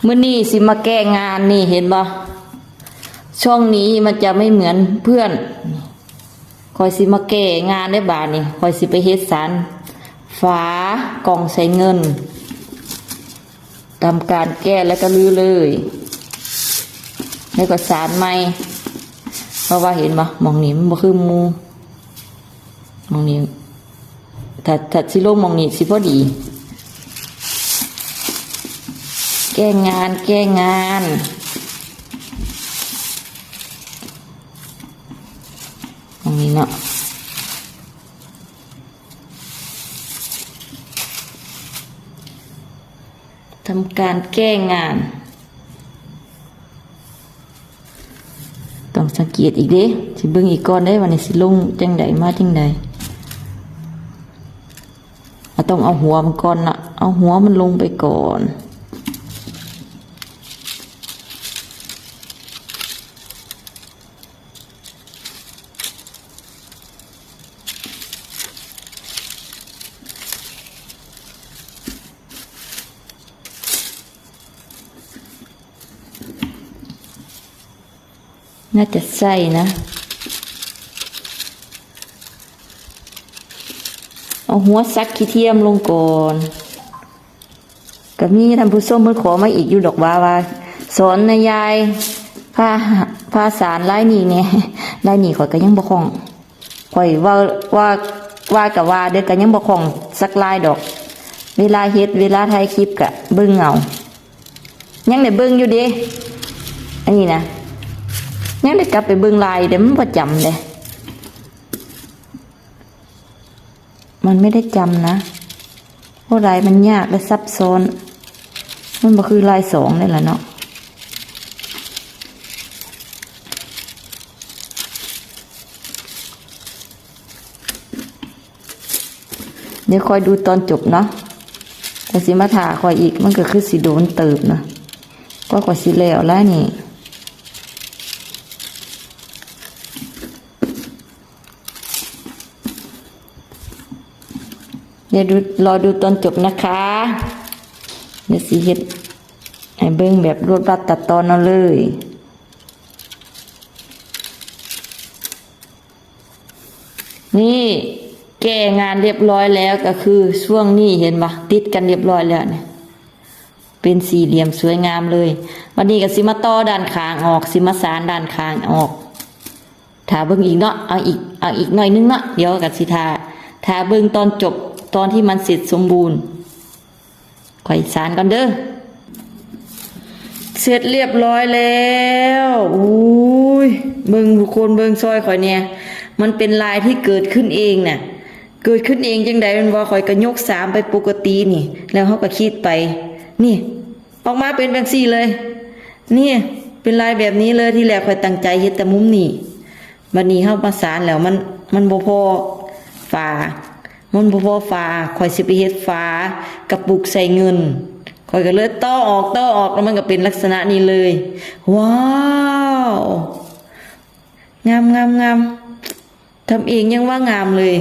มื้อนี้สิมาแก้งานนี่เห็นบ่ช่องนี้มันจะไม่เหมือนเพื่อนคอยสิมาแก้งานได้บาดนี่คอยสิไปเฮ็ดสารฝากล่องใส่เงินทำการแก้แล้วก็ลื้อเลยแล้วก็สารใหม่เพราะว่าเห็นบ่มองนี้มันบ่คือหมู่มองนี้ถ้าสิลงมองนี้สิพอดีแก้งานตรงนี้เนาะทำการแก้งานต้องสังเกตอีกเด้สิเบิ่งอีกก่อนได้วันนี้สิลงจังใดมาจังใดต้องเอาหัวมันก่อนนะเอาหัวมันลงไปก่อนน่าจะใส่นะเอาหัวซักขี้เทียมลงก่อนก็มีท่านผู้ชมเพิ่นขอมาอีกอยู่ดอกว่าสอนนายายภาษาลายนี่เนี่ยลายนี่ข่อยก็ยังบ่คล่องข่อยว่ากับว่าเด้อก็ยังบ่คล่องสักลายดอกเวลาเฮ็ดเวลาถ่ายคลิปก็เบิ่งเอายังได้เบิ่งอยู่เด้อันนี้นะยังได้กลับไปเบิ่งลายเดี๋ยวมันบ่จำเด้มันไม่ได้จำนะเพราะลายมันยากและซับซ้อนมันบ่คือลายสองนี่แหละเนาะเดี๋ยวคอยดูตอนจบเนาะแต่สิมาถาคอยอีกมันก็คือสิโดนเติบนะก็กว่าสิแล้วแล้วนี่เดี๋ยวรอดูตอนจบนะคะเดี๋ยวสิเฮ็ดให้เบิ่งแบบรวดรัดตัดตอนเอาเลยนี่แก้งานเรียบร้อยแล้วก็คือช่วงนี้เห็นปะติดกันเรียบร้อยแล้วเนี่ยเป็นสี่เหลี่ยมสวยงามเลยวันนี้ก็สิมาต่อด้านข้างออกสิมาสานด้านข้างออกถ้าเบิ่งอีกเนาะเอาอีกหน่อยนึงเนาะเดี๋ยวก็สิถ้าเบิ่งตอนจบตอนที่มันเสร็จสมบูรณ์ค่อยสานกันเด้อเสร็จเรียบร้อยแล้วอุ้ยเบิ่งทุกคนเบิ่งซอยข่อยเนี่ยมันเป็นลายที่เกิดขึ้นเองน่ะเกิดขึ้นเองจังใดมันว่าข่อยก็ยก3ไปปกตินี่แล้วเฮาก็คิดไปนี่ออกมาเป็นแบบนี้เลยนี่เป็นลายแบบนี้เลยที่แรกข่อยตั้งใจเฮ็ดแต่มุมนี้บัดนี้เฮาประสานแล้วมันบ่พอฝามันบ่พอฝาข่อยสิไปเฮ็ดฝากระปุกใส่เงินข่อยก็เลยต่อออกแล้วมันก็เป็นลักษณะนี้เลยว้าวงามทำเองยังว่างามเลย